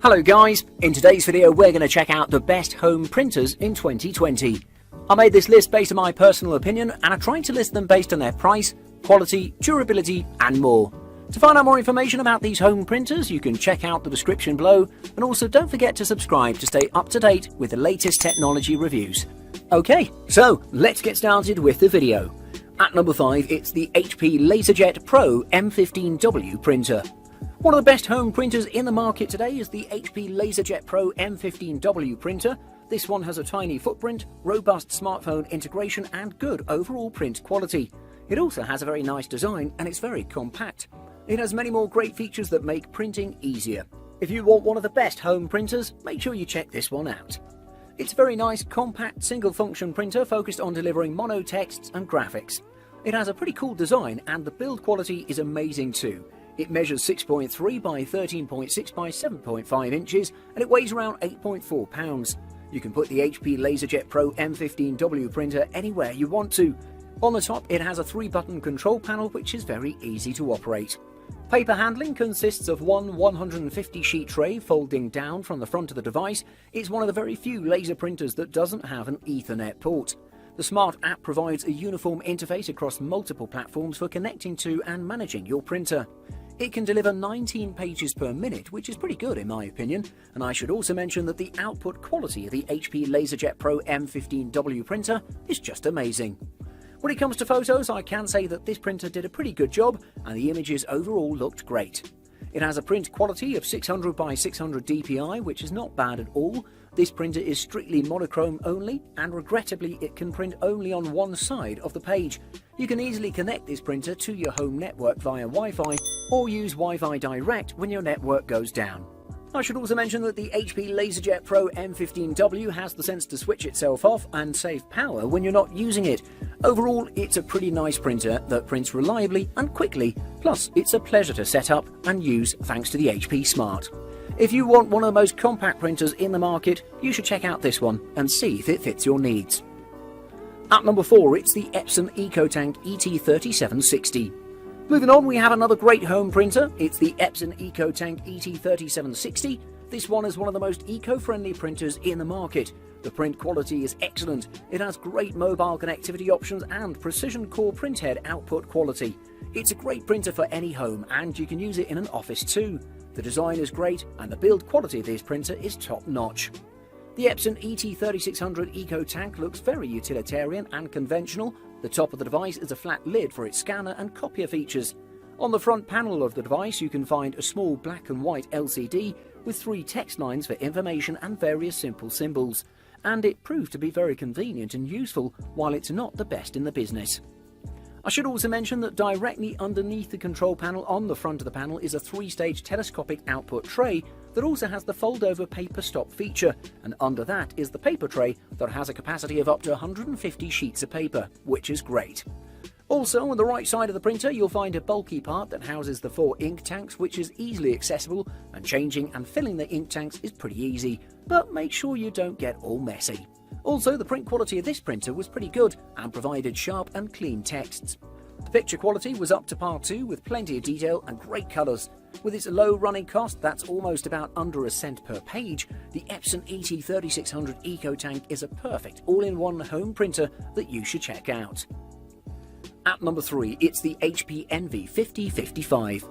Hello guys, in today's video we're going to check out the best home printers in 2020. I made this list based on my personal opinion and I tried to list them based on their price, quality, durability and more. To find out more information about these home printers you can check out the description below, and also don't forget to subscribe to stay up to date with the latest technology reviews. Okay, so let's get started with the video. At number 5 it's the HP LaserJet Pro M15W printer. One of the best home printers in the market today is the HP LaserJet Pro M15W printer. This one has a tiny footprint, robust smartphone integration and good overall print quality. It also has a very nice design and it's very compact. It has many more great features that make printing easier. If you want one of the best home printers, make sure you check this one out. It's a very nice, compact, single-function printer focused on delivering mono texts and graphics. It has a pretty cool design and the build quality is amazing too. It measures 6.3 by 13.6 by 7.5 inches and it weighs around 8.4 pounds. You can put the HP LaserJet Pro M15W printer anywhere you want to. On the top it has a 3-button control panel which is very easy to operate. Paper handling consists of one 150 sheet tray folding down from the front of the device. It's one of the very few laser printers that doesn't have an Ethernet port. The Smart app provides a uniform interface across multiple platforms for connecting to and managing your printer. It can deliver 19 pages per minute, which is pretty good in my opinion, and I should also mention that the output quality of the HP LaserJet Pro M15W printer is just amazing. When it comes to photos, I can say that this printer did a pretty good job and the images overall looked great. It has a print quality of 600 by 600 dpi, which is not bad at all. This printer is strictly monochrome only, and regrettably it can print only on one side of the page. You can easily connect this printer to your home network via Wi-Fi, or use Wi-Fi direct when your network goes down. I should also mention that the HP LaserJet Pro M15W has the sense to switch itself off and save power when you're not using it. Overall, it's a pretty nice printer that prints reliably and quickly, plus it's a pleasure to set up and use thanks to the HP Smart. If you want one of the most compact printers in the market, you should check out this one and see if it fits your needs. At number 4 it's the Epson EcoTank ET3760. Moving on, we have another great home printer. It's the Epson EcoTank ET3760. This one is one of the most eco-friendly printers in the market. The print quality is excellent. It has great mobile connectivity options and precision core printhead output quality. It's a great printer for any home and you can use it in an office too. The design is great and the build quality of this printer is top-notch. The Epson ET3600 EcoTank looks very utilitarian and conventional. The top of the device is a flat lid for its scanner and copier features. On the front panel of the device you can find a small black and white LCD with 3 text lines for information and various simple symbols. And it proved to be very convenient and useful while it's not the best in the business. I should also mention that directly underneath the control panel on the front of the panel is a 3-stage telescopic output tray that also has the fold-over paper stop feature, and under that is the paper tray that has a capacity of up to 150 sheets of paper, which is great. Also, on the right side of the printer you'll find a bulky part that houses the 4 ink tanks, which is easily accessible, and changing and filling the ink tanks is pretty easy, but make sure you don't get all messy. Also, the print quality of this printer was pretty good and provided sharp and clean texts. The picture quality was up to par too, with plenty of detail and great colours. With its low running cost, that's almost about under a cent per page, the Epson ET3600 EcoTank is a perfect all-in-one home printer that you should check out. At number 3, it's the HP Envy 5055.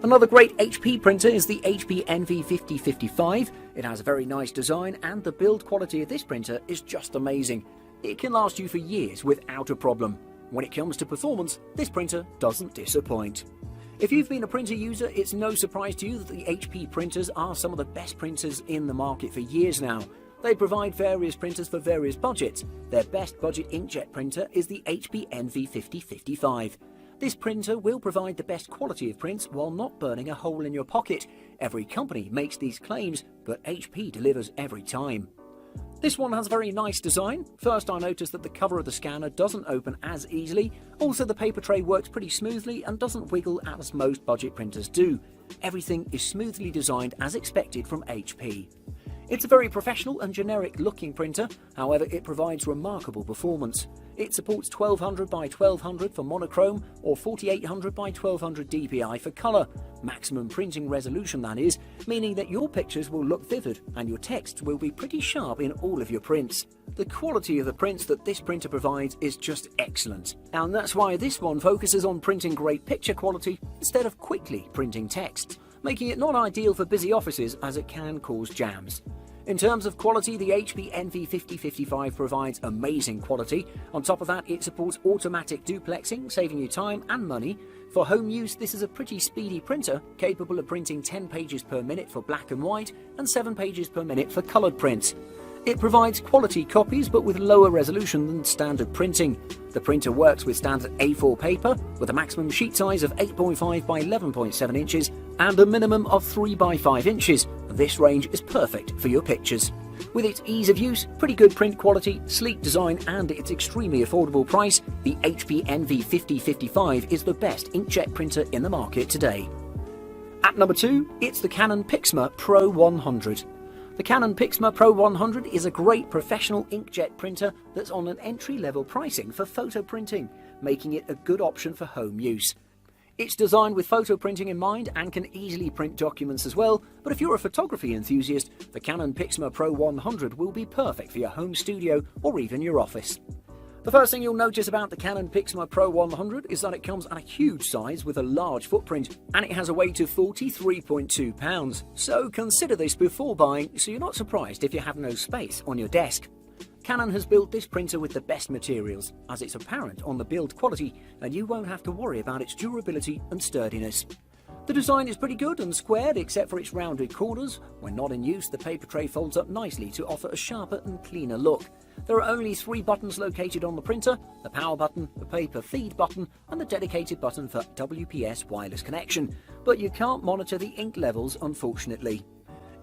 Another great HP printer is the HP Envy 5055. It has a very nice design and the build quality of this printer is just amazing. It can last you for years without a problem. When it comes to performance, this printer doesn't disappoint. If you've been a printer user, it's no surprise to you that the HP printers are some of the best printers in the market for years now. They provide various printers for various budgets. Their best budget inkjet printer is the HP Envy 5055. This printer will provide the best quality of prints while not burning a hole in your pocket. Every company makes these claims, but HP delivers every time. This one has a very nice design. First, I noticed that the cover of the scanner doesn't open as easily. Also, the paper tray works pretty smoothly and doesn't wiggle as most budget printers do. Everything is smoothly designed as expected from HP. It's a very professional and generic looking printer, however it provides remarkable performance. It supports 1200 by 1200 for monochrome or 4800 by 1200 dpi for colour. Maximum printing resolution, that is, meaning that your pictures will look vivid and your text will be pretty sharp in all of your prints. The quality of the prints that this printer provides is just excellent, and that's why this one focuses on printing great picture quality instead of quickly printing text, making it not ideal for busy offices as it can cause jams. In terms of quality, the HP Envy 5055 provides amazing quality. On top of that, it supports automatic duplexing, saving you time and money. For home use, this is a pretty speedy printer, capable of printing 10 pages per minute for black and white and 7 pages per minute for coloured prints. It provides quality copies but with lower resolution than standard printing. The printer works with standard A4 paper with a maximum sheet size of 8.5 by 11.7 inches and a minimum of 3 by 5 inches. This range is perfect for your pictures. With its ease of use, pretty good print quality, sleek design and its extremely affordable price, the HP Envy 5055 is the best inkjet printer in the market today. At number 2, it's the Canon PIXMA Pro 100. The Canon PIXMA Pro 100 is a great professional inkjet printer that's on an entry-level pricing for photo printing, making it a good option for home use. It's designed with photo printing in mind and can easily print documents as well, but if you're a photography enthusiast, the Canon PIXMA Pro 100 will be perfect for your home studio or even your office. The first thing you'll notice about the Canon PIXMA Pro 100 is that it comes at a huge size with a large footprint, and it has a weight of 43.2 pounds. So consider this before buying so you're not surprised if you have no space on your desk. Canon has built this printer with the best materials, as it's apparent on the build quality, and you won't have to worry about its durability and sturdiness. The design is pretty good and squared except for its rounded corners. When not in use, the paper tray folds up nicely to offer a sharper and cleaner look. There are only 3 buttons located on the printer: the power button, the paper feed button and the dedicated button for WPS wireless connection, but you can't monitor the ink levels unfortunately.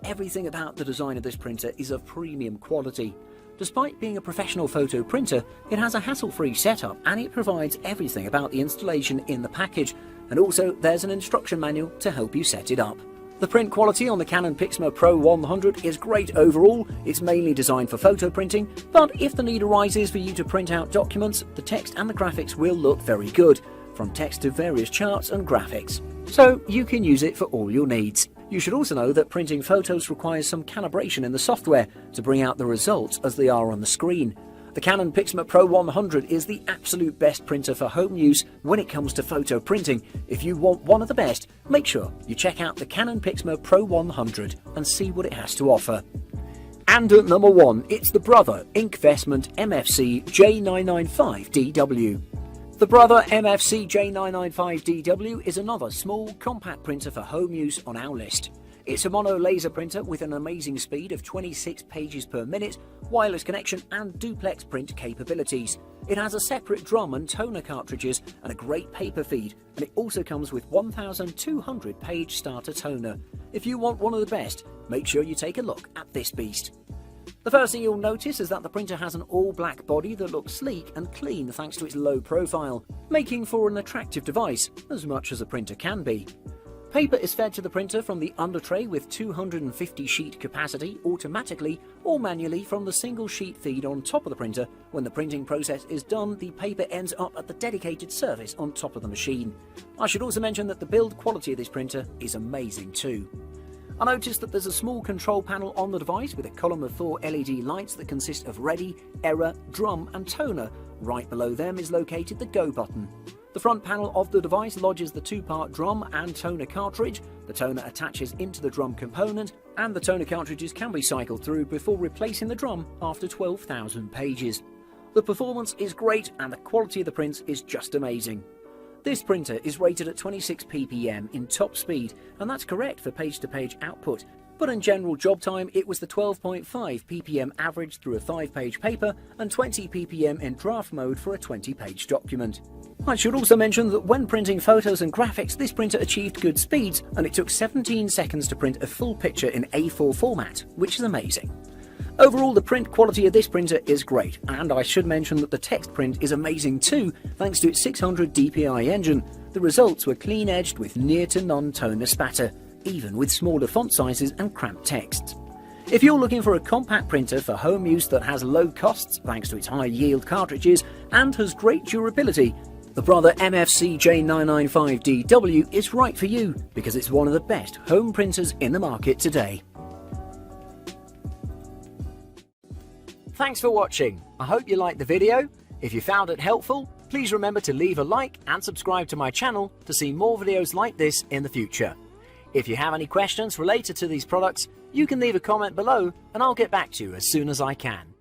Everything about the design of this printer is of premium quality. Despite being a professional photo printer, it has a hassle-free setup and it provides everything about the installation in the package, and also there's an instruction manual to help you set it up. The print quality on the Canon PIXMA Pro 100 is great overall. It's mainly designed for photo printing, but if the need arises for you to print out documents, the text and the graphics will look very good, from text to various charts and graphics. So you can use it for all your needs. You should also know that printing photos requires some calibration in the software to bring out the results as they are on the screen. The Canon PIXMA Pro 100 is the absolute best printer for home use when it comes to photo printing. If you want one of the best, make sure you check out the Canon PIXMA Pro 100 and see what it has to offer. And at number 1, it's the Brother Inkvestment MFC J995DW. The Brother MFC J995DW is another small, compact printer for home use on our list. It's a mono laser printer with an amazing speed of 26 pages per minute, wireless connection and duplex print capabilities. It has a separate drum and toner cartridges and a great paper feed, and it also comes with 1200 page starter toner. If you want one of the best, make sure you take a look at this beast. The first thing you'll notice is that the printer has an all-black body that looks sleek and clean thanks to its low profile, making for an attractive device, as much as a printer can be. Paper is fed to the printer from the under tray with 250 sheet capacity automatically or manually from the single sheet feed on top of the printer. When the printing process is done, the paper ends up at the dedicated surface on top of the machine. I should also mention that the build quality of this printer is amazing too. I noticed that there's a small control panel on the device with a column of 4 LED lights that consist of ready, error, drum and toner. Right below them is located the go button. The front panel of the device lodges the 2-part drum and toner cartridge. The toner attaches into the drum component, and the toner cartridges can be cycled through before replacing the drum after 12,000 pages. The performance is great and the quality of the prints is just amazing. This printer is rated at 26 ppm in top speed, and that's correct for page-to-page output. But in general job time, it was the 12.5 ppm average through a 5-page paper and 20 ppm in draft mode for a 20-page document. I should also mention that when printing photos and graphics, this printer achieved good speeds, and it took 17 seconds to print a full picture in A4 format, which is amazing. Overall, the print quality of this printer is great, and I should mention that the text print is amazing too, thanks to its 600 dpi engine. The results were clean-edged with near to none toner spatter, even with smaller font sizes and cramped texts. If you're looking for a compact printer for home use that has low costs thanks to its high yield cartridges and has great durability, the Brother MFC J995DW is right for you because it's one of the best home printers in the market today. Thanks for watching. I hope you liked the video. If you found it helpful, please remember to leave a like and subscribe to my channel to see more videos like this in the future. If you have any questions related to these products, you can leave a comment below and I'll get back to you as soon as I can.